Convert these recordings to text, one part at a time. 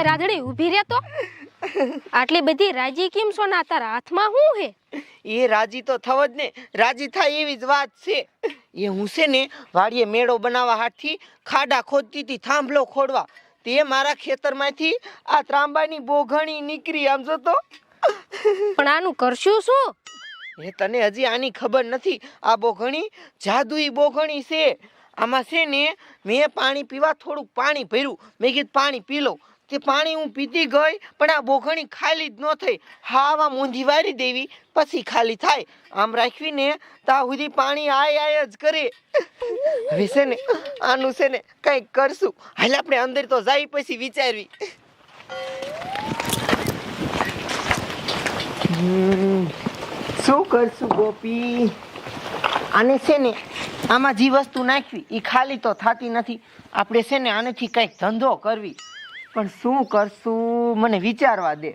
રાધડી ઊભી રહે તો આટલી બધી રાજી કેમ છો ના તારા હાથમાં શું હે? એ રાજી તો થવ જ ને, રાજી થાય એવી જ વાત છે. એ હું છે ને વાડીએ મેળો બનાવવા હાથથી ખાડા ખોદતી હતી, થાંભલો ખોડવા. તે મારા ખેતરમાંથી આ ત્રાંબાની બોઘણી નીકળી. આમ જો તો. પણ આનું કરશું શું? એ તને હજી આની ખબર નથી. આ બોઘણી જાદુઈ બોઘણી છે. આમાં છે ને મેં પાણી પીવા થોડુંક પાણી ભર્યું. મેં કીધું પાણી પી લો. તે પાણી હું પીતી ગઈ, પણ આ બોઘણી ખાલી જ ન થઈ. હા, આવા મૂંધી વારી દેવી પછી ખાલી થાય. આમ રાખવીને ત્યાં સુધી પાણી આય જ કરે. હવે છે ને આનું છે ને કંઈક કરશું. હાલ આપણે અંદર તો જાય પછી વિચારવી. શું કરશું ગોપી? આને છે ને આમાં જે વસ્તુ નાખવી એ ખાલી તો થતી નથી. આપણે છે ને આનેથી કંઈક ધંધો કરવી, પણ શું કરશું મને વિચારવા દે.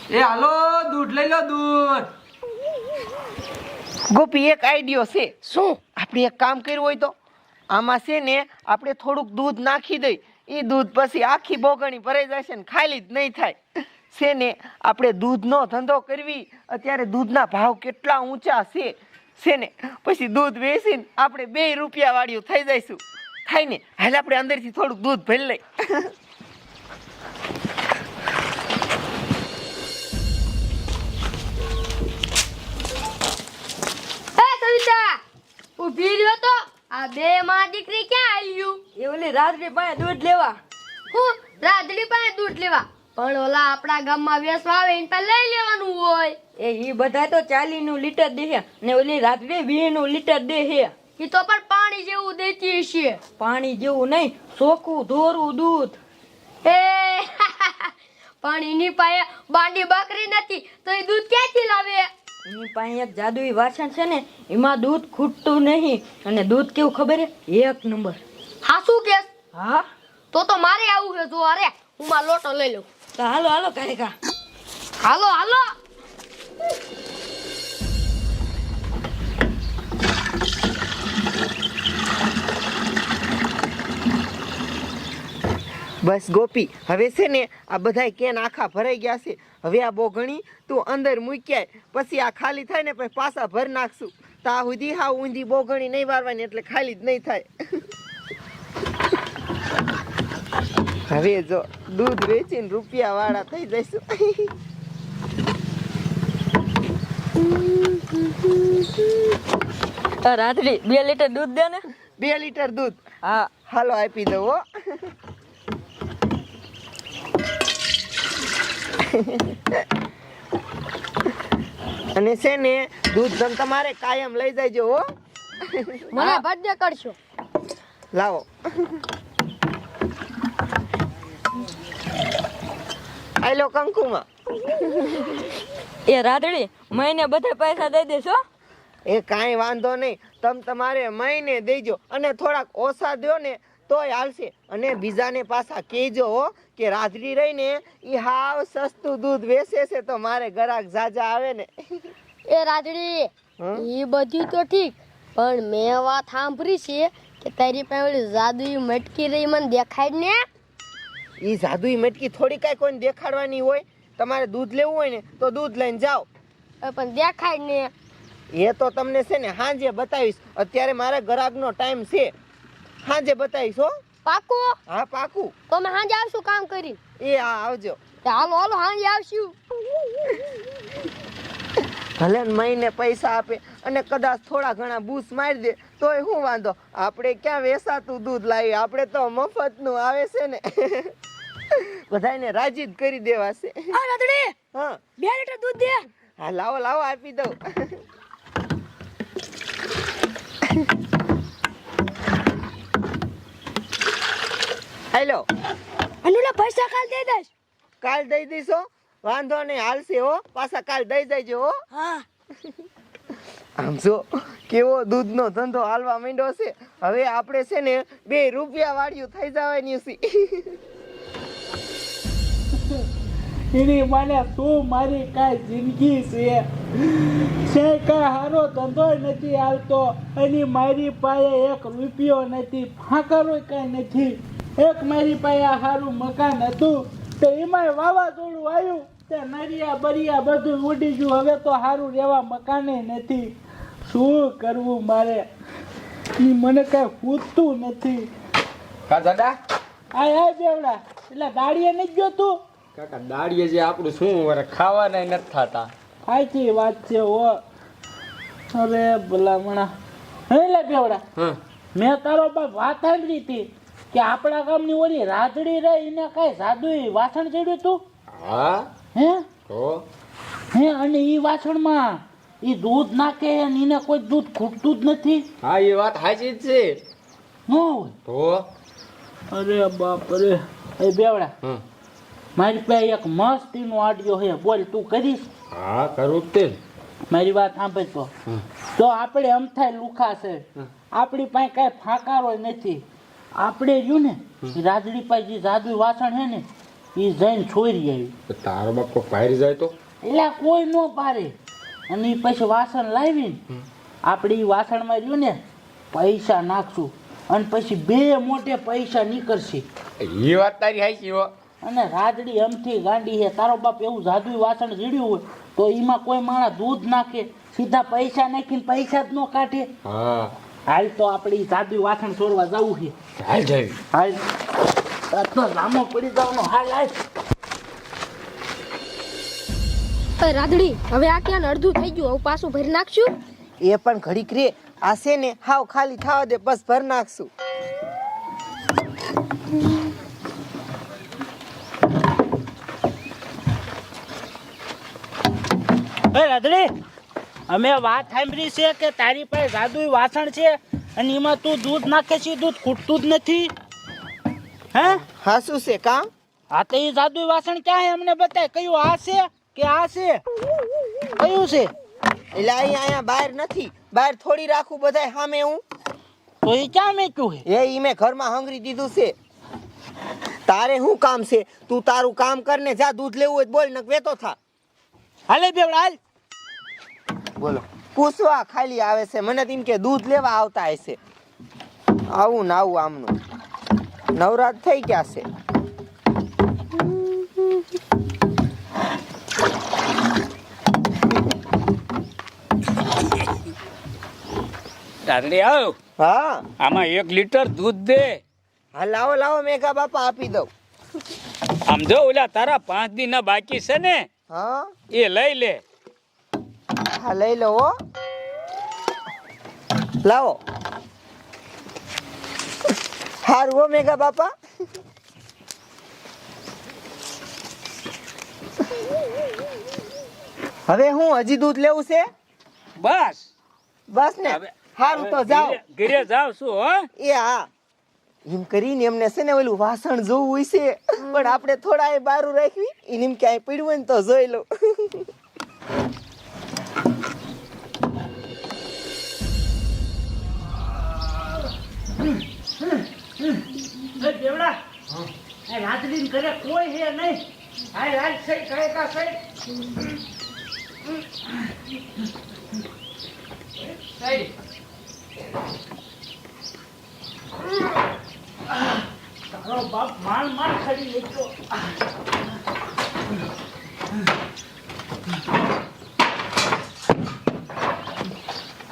એ હાલો દૂધ લઈ લો દૂધ. ગોપી એક આઈડિયો છે. શું? આપણે એક કામ કર્યું હોય તો આમાં છે ને આપણે થોડુંક દૂધ નાખી દઈ. એ દૂધ પછી આખી બોગણી ભરાઈ જશે ને ખાલી જ નહીં થાય. છે ને આપણે દૂધનો ધંધો કરવી. અત્યારે દૂધના ભાવ કેટલા ઊંચા છે ને પછી દૂધ વેચીને આપણે 2 રૂપિયા વાળ્યું થઈ જઈશું. થાય ને? હાલ આપણે અંદરથી થોડુંક દૂધ ભરી લઈ. સવિતા ઊભી રહ્યો તો. આ બે માં દીકરી ક્યાં આવ્યું? એ ઓલી રાત્રે પાસે દૂધ લેવા. હું રાધડી પાસે દૂધ લેવા? પણ ઓલા આપણા ગામમાં વેસવા આવે એને પાસે લઈ લેવાનું હોય. એ ઈ બધા તો 40 નું લીટર દે છે ને ઓલી રાત્રે 20 નું લીટર દે છે. ઈ તો પણ પાણી જેવું દેતી છે. પાણી જેવું નહીં, ચોખ્ખું ધોરું દૂધ. એ પણ એની પાસે બાંડી બકરી નથી તો એ દૂધ ક્યાંથી લાવે? એની પાસે એક જાદુઈ વાસણ છે ને, એમાં દૂધ ખૂટતું નહીં. અને દૂધ કેવું ખબર હે? 1 નંબર. હા શું કેસ? હા તો મારે આવું છે. જો અરે હું માં લોટો લઈ લઉં. તો હાલો હાલો કાકા. હાલો હાલો. બસ ગોપી, હવે છે ને આ બધાય કેન આખા ભરાઈ ગયા છે. હવે આ બોઘણી તું અંદર મૂક્યાય પછી આ ખાલી થાય ને પછી પાછા ભર નાખશું. તા સુધી હા ઊંધી બોઘણી નહીં વારવાની, એટલે ખાલી જ નહીં થાય. હવે જો દૂધ વેચીને રૂપિયા વાળા થઈ જઈશું. રાત્રે 2 લીટર દૂધ દે ને. 2 લીટર દૂધ? હા હાલો આપી દઉં હો. અને છે ને દૂધ ધન તમારે કાયમ લઈ જાયજો હો. મને ભજ્ય કરશો. લાવો. આલો કંકુમાં. એ રાત્રે મહિને બધા પૈસા દઈ દેશો. એ કાંઈ વાંધો નહીં, તમારે મહિને દેજો. અને થોડાક ઓછા દો ને તોય હાલશે. અને બીજાને પાછા કહેજો હો કે રાત્રી રહીને એ હાવ સસ્તું દૂધ વેચે છે તો મારે ગ્રાહક જાજા આવે ને. એ રાધડી એ બધું તો ઠીક, પણ મેં વાત સાંભળી છે કે તારી પાસે ઓલી જાદુઈ મટકી રહી મને દેખાડ ને. એ જાદુઈ મટકી થોડી કાંઈ કોઈને દેખાડવાની હોય. તમારે દૂધ લેવું હોય ને તો દૂધ લઈને જાઓ. પણ દેખાડ ને. એ તો તમને છે ને સાંજે બતાવીશ. અત્યારે મારે ગ્રાહકનો ટાઈમ છે. સાંજે બતાવીશ હો. પાકું? હા પાકું. તો અમે સાંજે આવશું કામ કરી. એ હા આવજો. હાલો હાલો સાંજે આવશું. ભલે મહિને પૈસા આપે અને કદાચ થોડા ઘણા બૂસ મારી દે તોય શું વાંધો. આપણે ક્યાં વેસાતું દૂધ લાવી, આપણે તો મફતનું આવે છે ને. બધાને રાજી જ કરી દેવાશે. આ રાધડી હા 2 લીટર દૂધ દે. હા લાવો લાવો આપી દઉં. હેલો. અનુલા પૈસા કાલ દઈ દઈશ. કાલ દઈ દઈશો? વાંધો નહીં, હાલશે હો. પાછા કાલ દઈ દેજો હો. હા. આમ જો કેવો દૂધનો ધંધો હાલવા માંડ્યો છે. હવે આપણે છે ને 2 રૂપિયા વાળ્યું થઈ જવાની છે. એની મને શું મારી કાંઈ જિંદગી છે કાંઈ સારો ધંધો નથી આવતો અને મારી પાસે 1 રૂપિયો નથી, ફાંકરો કાંઈ નથી. એક મારી પાસે આ સારું મકાન હતું તો એમાંય વાવાઝોડું આવ્યું તે નરિયા બરિયા બધું ઉડી ગયું. હવે તો સારું રહેવા મકાને નથી. શું કરવું મારે? ઈ મને કાંઈ પૂછતું નથી. કા દાદા આ બેવડા એટલે દાડીએ નથી ગયો તું? કાકા દાડીએ જે આપણું શું વરે ખાવાના નથી થતા. સાચી વાત છે હો. અરે ભલામણા એટલે બેવડા હા મેં તારો બાપ વાત સાંભળી હતી કે આપણા ગામની ઓલી રાધડી રહી એને કાંઈ જાદુઈ વાસણ ચડ્યું તું. હા હે તો હે અને ઈ વાસણમાં ઈ દૂધ નાખે અને એને કોઈ દૂધ ખૂટતું જ નથી. હા એ વાત સાચી જ છે. ન હોય તો અરે બાપ રે. એ બેવડા હમ મારી પાસે એક મસ્તીનો આડિયો છે. બોલ તું કરીશ? હા કરું જ તે ને. મારી વાત સાંભળ તો. તો આપણે અમથાય લુખા છે, આપણી પાસે કાંઈ ફાંકારો નથી. આપણે રહ્યું ને ઈ રાજડી પાસે જે જાદુ વાસણ છે ને એ જઈને છોરી આવી. તો તારો બાપ કોઈ બહાર જાય તો એટલે કોઈ ન પારે. અને ઈ પછી વાસણ લાવીને આપણે ઈ વાસણમાં રહ્યું ને પૈસા નાખશું અને પછી 2 મોટે પૈસા નીકળશે. એ વાત તારી સાચી હો. અને રાજડી અમથી ગાંડી છે. તારો બાપ એવું જાદુઈ વાસણ જીડ્યું હોય તો એમાં કોઈ માણસ દૂધ નાખે સીધા પૈસા નાખીને પૈસા જ ન કાઢે. હા હાલ તો આપણે ઈ જાદુઈ વાસણ ચોરવા જવું છે. હાલ જાવી. હાલ તો લાંબો પડી જવાનો. હાલ હાલ. રાધડી હવે આ ક્યાં અડધું થઈ ગયું, હવે પાછું ભરી નાખશું. એ પણ ઘડીક રે. આ છે ને હાવ ખાલી થવા દે, બસ ભર નાખશું. એ રાધડી અમે વાત સાંભળી છે કે તારી પાસે જાદુઈ વાસણ છે અને એમાં તું દૂધ નાખે છે, દૂધ ખૂટતું જ નથી. હે હા શું છે કામ? આ તો એ જાદુઈ વાસણ ક્યાં છે અમને બતાય. કયું આ છે કે આ છે? કયું છે? એટલે અહીંયા બહાર નથી, બહાર થોડી રાખું બધાય સામે હું. તો એ ક્યાં મેક્યું છે? એ ઈ મેં ઘરમાં હંગરી દીધું છે. તારે શું કામ છે? તું તારું કામ કર ને જા. દૂધ લેવું હોય તો બોલ નક વેતો થા. હાલે બેવડા હાલ. બોલો પૂછવા ખાલી આવે છે. મને તેમ કે દૂધ લેવા આવતા હશે. આવું ને આવું આમનું નવરાત થઈ ગયા છે. રાધડી આવ, હા આમાં 1 લીટર દૂધ દે. હા લાવો લાવો મેઘા બાપા આપી દઉં. આમ જો ઓલા તારા 5 દી ના બાકી છે ને હા એ લઈ લે. હા લઈ લો હો. લાવો. હારું હો મેઘા બાપા. હવે હું હજી દૂધ લેવું છે? બસ બસ ને. હવે હારું તો જાઓ. ઘરે જાવ છું હો. એ હા એમ કરીને એમને છે ને ઓલું વાસણ જોવું હોય છે પણ આપણે થોડા એ બારું રાખવી. એને એમ ક્યાંય પડ્યું હોય ને તો જોઈ લો. એ બેવડા એ રાજડી ઘરે કોઈ છે નહીં. હાલ હાલ સઈ કહે કા સઈ. સઈ તારો બાપ માણ માણ ખડી લેતો.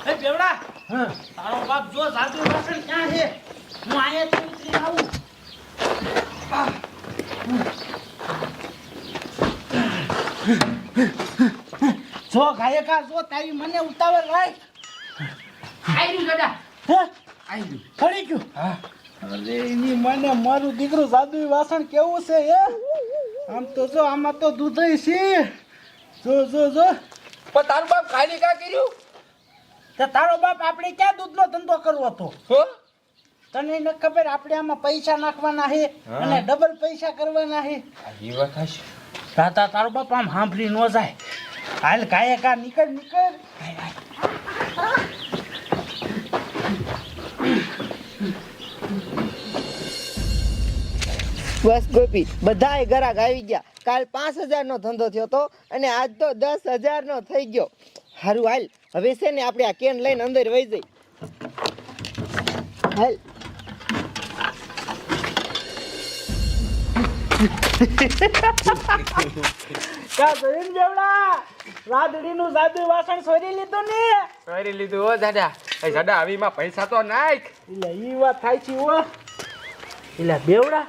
એ બેવડા તારો બાપ જો જાદુ વાસણ ક્યાં છે? હું અહીંયાથી ઉતરી આવું. જો ગાયકા જો તારી મને ઉતાવળ રાખ. આયરું દાદા. હે આયરું ખડી ગયું. હા અરે એની મને મારું દીકરું જાદુઈ વાસણ કેવું છે હે? આમ તો જો આમાં તો દૂધ છે. જો જો જો પણ તારું બાપ ખાલી કા કર્યું? તો તારો બાપ આપણે ક્યાં દૂધનો ધંધો કરવો હતો? હો તને ન ખબર આપણે આમાં પૈસા નાખવાના છે અને ડબલ પૈસા કરવાના છે. એ વાત હાચી. તાતા તારો બાપ આમ સાંભળી ન જાય. હાલ ગાયકા નીકળ નીકળ. બસ ગોપી બધાય ગરાક આવી ગયા. કાલ 5000 નો ધંધો થયો તો અને આજ તો 10000 નો થઈ ગયો. હારું હાલ હવે છે ને આપણે આ કેન લઈને અંદર વહી જઈ. હાલ કા જોઈને બેવડા રાધડીનું જાદુ વાસણ સોરી લીધું ને કરી લીધું હો દાદા. એ દાદા આવીમાં પૈસા તો નાખ. એટલે ઈ વાત થાય છે હો. એટલે બેવડા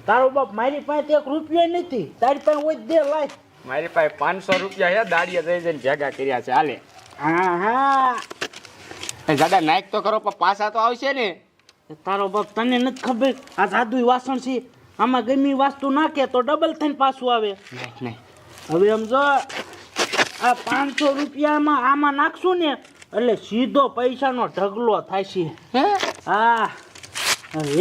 તારો બાપ મારી પાસે એક રૂપિયો નથી, તારી પાસે હોય દે લાય. મારી પાસે 500 રૂપિયા છે, દાડીએ જઈ જઈને ભેગા કર્યા છે. હાલે હા હા એ દાદા નાખ તો કરો, પણ પાછા તો આવશે ને. તારો બાપ તને નથી ખબર આ જાદુ વાસણ છે, આમાં ગમે વસ્તુ નાખે તો ડબલ થઈને પાછું આવે. નાખ નાખ. હવે સમજો આ 500 રૂપિયામાં આમાં નાખશું ને એટલે સીધો પૈસાનો ઢગલો થાય છે. હા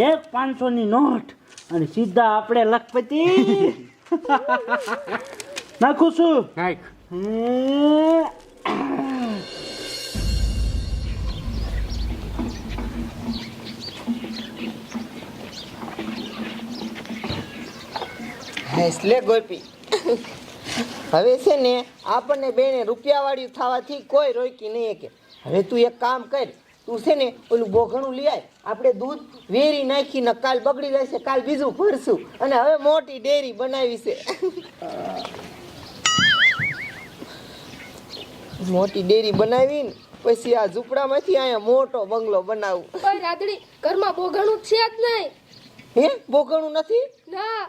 એક 500 ની નોટ અને સીધા આપણે લખપતિ નાખું છું. નાખ. લે ગોપી, હવે છે ને આપણને બેને રૂપિયાવાળી થવાથી કોઈ રોકી નહીં કે. હવે તું એક કામ કર, તું છે ને ઓલું બોઘણું લઈ આય, આપણે દૂધ વેરી નાખીને કાલ બગડી જશે, કાલ બીજું ભરશું અને હવે મોટી ડેરી બનાવી છે. મોટી ડેરી બનાવીને પછી આ ઝૂંપડામાંથી અહીંયા મોટો બંગલો બનાવું. પણ રાધડી ઘરમાં બોઘણું છે જ નહીં. હે બોઘણું નથી? ના.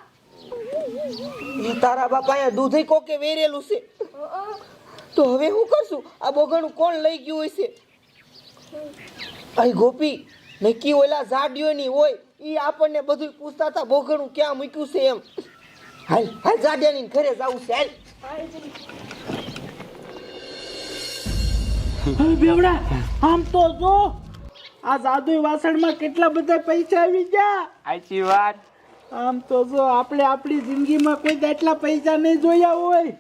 ઈ તારા બાપા અહીંયા દૂધે કોકે વેરેલું છે. તો હવે શું કરશું? આ બોઘણું કોણ લઈ ગયું હશે? અય ગોપી, નક્કી ઓલા જાડિયોની હોય ઈ આપણને બધું પૂછતા હતા બોઘણું ક્યાં મૂક્યું છે એમ. હાલ હાલ જાડિયાની ઘરે જાવું છે. હાલ બેવડા આમ તો જો આ જાદુ વાસણમાં કેટલા બધા પૈસા આવી ગયા. સાચી વાત. આમ તો જો આપણે આપણી જિંદગીમાં કોઈ આટલા પૈસા નહીં જોયા હોય.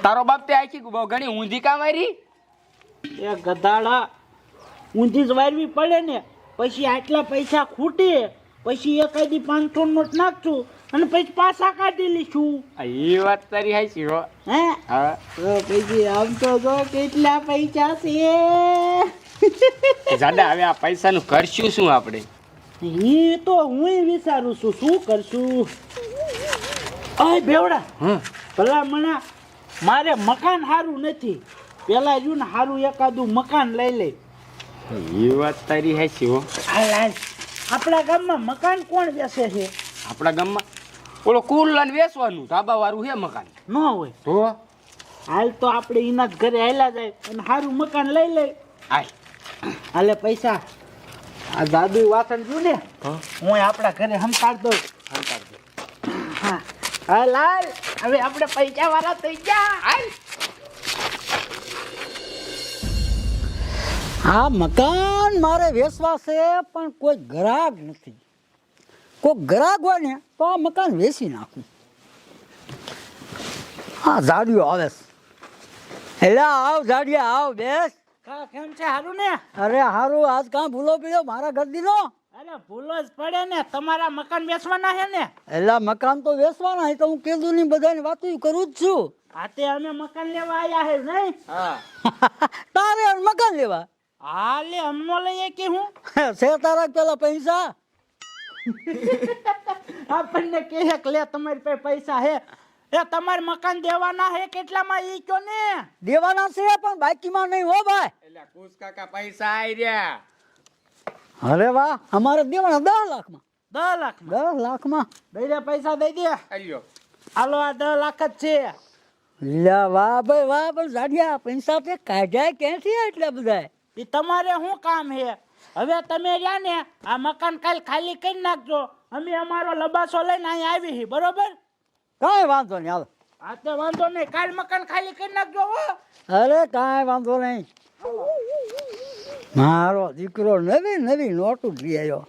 તારો બાપ તે આખી ઘણી ઊંધી કામ મારી. એ ગધાડા ઊંધી જ વારવી પડે ને, પછી આટલા પૈસા ખૂટે પછી એકાદી 500 નોટ નાખશું અને પછી પાછા કાઢી લઈશું. એ વાત તારી હાચી હો. હે હા તો પછી આમ તો જો કેટલા પૈસા છે. દાદા હવે આ પૈસાનું કરશું શું આપણે? એ તો હું વિચારું છું શું કરશું. અય બેવડા, ભલા મણા મારે મકાન સારું નથી, પેલા રહ્યું ને સારું એકાદું મકાન લઈ લે. એ વાત તારી હાચી હો. હાલ આપણા ગામમાં મકાન કોણ વેચે છે? આપણા ગામમાં ઓલો કુલન વેચવાનું ધાબા વાળું છે મકાન. ન હોય તો હાલ તો આપણે એના જ ઘરે હાલ્યા જાય અને સારું મકાન લઈ લે. આય હાલે પૈસા આ જાદુ વાસણ જોયું ને હું આપણા ઘરે સંતાડ દઉં. હા હાલ હાલ હવે આપણે પૈસા વાળા થઈ ગયા. હાલ આ મકાન મારે વેચવા છે પણ કોઈ ગ્રાહક નથી. કોઈ ગ્રાહક હોય ને તો આ મકાન વેચી નાખું. હા જાડિયો આવે છે. એટલે આવ જાડિયા આવ બેસ. કેમ છે હારું ને? અરે હારું આજ કાં ભૂલો પડ્યો મારા ગરદીનો? અરે ભૂલો જ પડે ને, તમારા મકાન વેચવાના છે ને? એટલે મકાન તો વેચવાના તો હું કીધું ની બધાની વાતો કરું જ છું. હા તે અમે મકાન લેવા આવ્યા છે નહીં? તારે મકાન લેવા? હા લે અમનો લઈએ કે હું છે તારા પેલા પૈસા? આપણને કે લે તમારી પાસે પૈસા હે, એ તમારે મકાન દેવાના હે કેટલામાં ઈ કયો ને? દેવાના છે પણ બાકીમાં નહીં હો ભાઈ. એટલે કુસ કાકા પૈસા આવી રહ્યા. અરે વાહ, અમારે દેવાના 10 લાખમાં. 10 લાખ 10 લાખમાં દઈ દે, પૈસા દઈ દે. આલ્યો. હાલો આ 10 લાખ જ છે. લે વાહ ભાઈ વાહ, પણ જાડિયા પૈસા તે કાઢ્યા ક્યાંથી એટલા બધા? ઈ તમારે શું કામ હે? હવે તમે રહ્યા ને આ મકાન કાલ ખાલી કરી નાખજો, અમે અમારો લબાસો લઈને અહીંયા આવી છીએ, બરોબર? કાંઈ વાંધો નહીં, હાલો. હા તો વાંધો નહીં, કાલ મકાન ખાલી કરી નાખજો હો. અરે કાંઈ વાંધો નહીં. મારો દીકરો નવી નવી નોટું લઈ આવ્યો.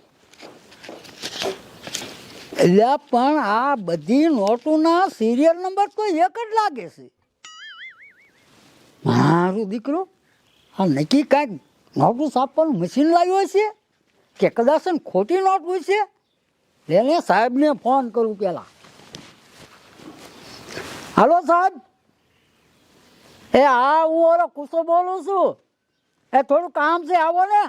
એટલે પણ આ બધી નોટોના સિરિયલ નંબર તો એક જ લાગે છે. મારું દીકરો આ નક્કી કાંઈક નોટું છાપવાનું મશીન લાવ્યો છે કે કદાચ ખોટી નોટ હોય છે. એને સાહેબને ફોન કરું પેલા. હાલો સાહેબ. એ હા હું ઓલો કુસો બોલું છું. એ થોડું કામ છે, આવો ને.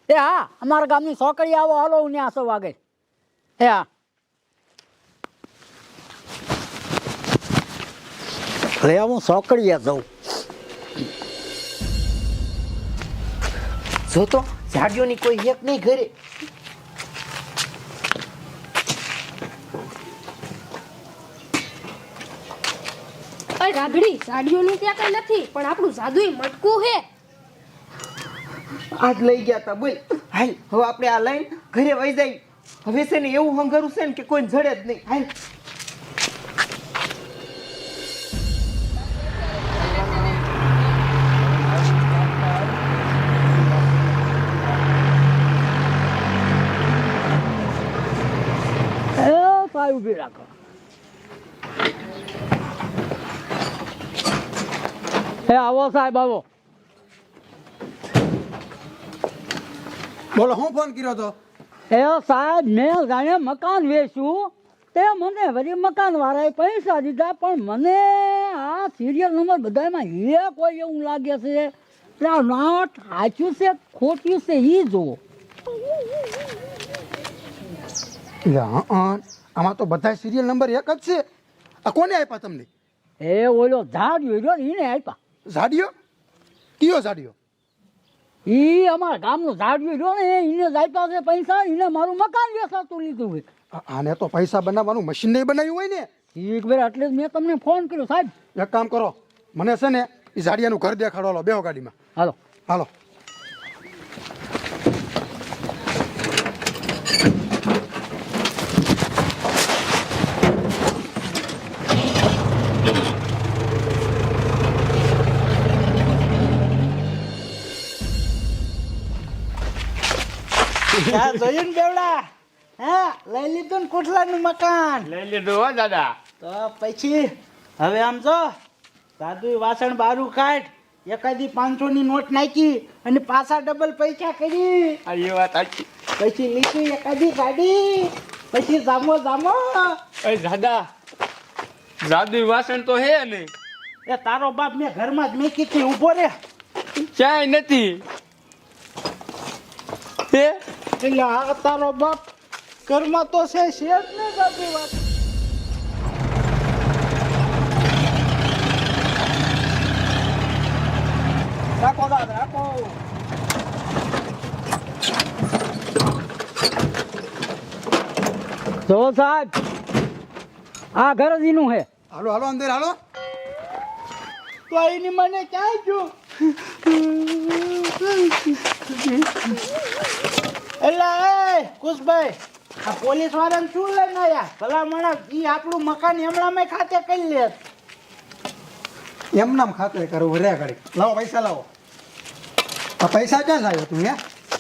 એ હા અમારા ગામની છોકરી આવો હાલો હું ત્યાં સૌ આગળ એ હા લે હું છોકરીએ જઉં જો તો ઝાડીઓની કોઈ એક નહીં ઘરે. અરે રાધડી સાડીઓનું ત્યાં કઈ નથી પણ આપણું જાદુઈ મટકું હે. આજ લઈ ગયા તા બોલ. હાલ હવે આપણે આ લઈને ઘરે વહી જાય. હવે છે ને એવું હંગારું છે ને કે કોઈ જડે જ નહીં. હાલ. એ પાય ઊભી રાખો એ આવો સાહેબ આવો બોલો હું ફોન કર્યો તો એ સાહેબ મેં જાણે મકાન વેચ્યું તે મને વળી મકાન વાળાએ પૈસા દીધા પણ મને આ સિરિયલ નંબર બધામાં એ કોઈ એવું લાગે છે કે આ નોટ સાચું છે ખોટ્યું છે એ જુઓ આમાં તો બધા સિરિયલ નંબર એક જ છે. આ કોને આપ્યા તમને? એ ઓલો ઝાડ રહ્યો એને આપ્યા ઝાડીઓ? કયો ઝાડીઓ? ઈ અમારા ગામનું ઝાડ રહ્યો ને એને જ આપ્યા છે પૈસા એને મારું મકાન વેચાતું લીધું હોય આને તો પૈસા બનાવવાનું મશીન નહીં બનાવ્યું હોય ને. એક વાર એટલે જ મેં તમને ફોન કર્યો સાહેબ. એક કામ કરો, મને છે ને એ ઝાડિયાનું ઘર દેખાડો. હાલો બેહો ગાડીમાં. હાલો હાલો. જોયું ને બેવડા? હા, લઈ લીધું ને કોઠલાનું મકાન. લઈ લીધું હો દાદા. તો પછી હવે આમ જો સાદું વાસણ બારું કાઢ, એકાદી 500 ની નોટ નાખી અને પાછા ડબલ પૈસા કરી, આ એ વાત સાચી. પછી લીધી એકાદી ગાડી, પછી જામો જામો. એ દાદા જાદુઈ વાસણ તો હે ને? એ તારો બાપ મેં ઘરમાં જ મેકી હતી, ઊભો રે. ક્યાંય નથી. હે એટલે આ તારો બાપ ઘરમાં તો છે જ ને સાદું વાત. રાખો દાદા રાખો. જો સાહેબ આ ઘર જ એનું હે. હાલો હાલો અંદર હાલો. તો એની મને ક્યાં ગયું? એટલે કુશભાઈ, આ પોલીસ વાળાને શું લઈને આયા? ભલા માણસ ઈ આપણું મકાન હમણાં ખાતે કરી લે. એમ નામ ખાતે કરવું રે ગાડી. લાવો પૈસા લાવો. આ પૈસા ક્યાં લાવ્યો તું? હે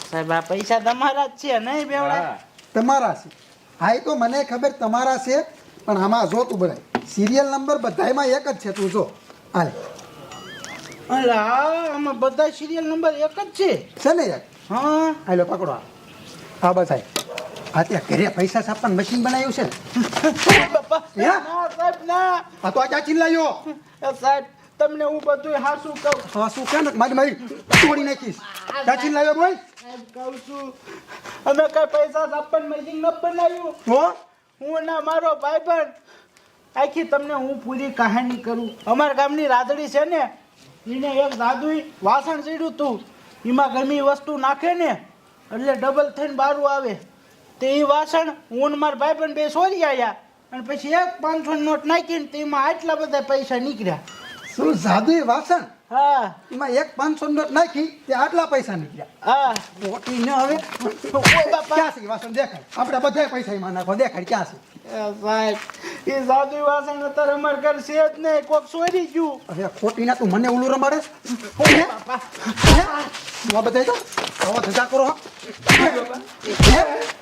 સાહેબ આ પૈસા તમારા જ છે નહીં બેવડા? તમારા છે. હા એ તો મને ખબર તમારા છે, પણ આમાં જો તું બધા સિરિયલ નંબર બધાયમાં એક જ છે. તું જો હાલે અરે હા, આમાં બધા સિરિયલ નંબર એક જ છે. છે ને યાર? હા હાલો પકડો. હા બસ આ ત્યાં ઘરે પૈસા છાપવાનું મશીન બનાવ્યું છે ને? બાપા, હે? ના સાહેબ ના. આ તો આ ક્યાં ચીલાયો? એ સાહેબ તમને હું બધું હાસું કહું. હા શું કે ને મારી મારી તોડી નાખીશ. ક્યાં ચીલાયો બોલ? સાહેબ કહું છું, અમે કઈ પૈસા છાપવાનું મશીન ન બનાવ્યું. તો હું ના મારો ભાઈબંધ આખી તમને હું પૂરી કહાની કરું. અમારા ગામની રાધડી છે ને, એને એક જાદુઈ વાસણ ચડ્યું તું. એમાં ગમે ઈ વસ્તુ નાખે ને એટલે ડબલ થઈને બારું આવે. તે એ વાસણ હું ને મારા ભાઈબંધ બે સોરી આવ્યા અને પછી એક 500 ની નોટ નાખીને તેમાં આટલા બધા પૈસા નીકળ્યા. શું જાદુઈ વાસણ? હા એમાં એક 500 નોટ નાખી તે આટલા પૈસા નીકળ્યા. હા. મોટી ન હવે ઓય બાપા. ક્યાં છે વાસણ? દેખાડ. આપણે બધા પૈસા એમાં નાખો. દેખાડ ક્યાં છે? એ સાહેબ એ જાદુઈ વાસણ અત્યારે અમારા ઘર છે જ નહીં, કોક ચોરી ગયું. હવે ખોટી ના તું મને ઉલું રમાડે? ઓય બાપા. આ બધા તો આવા ધંધા કરો. હે?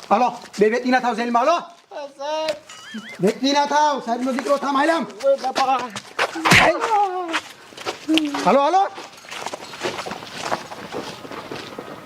હાલો બે વ્યક્તિ ના થાવ જેલમાં. હાલો સાહેબ. વ્યક્તિ ના થાવ. સાહેબ નો દીકરો થામ. હાલ આમ. ઓય બાપા. હાલો હાલો.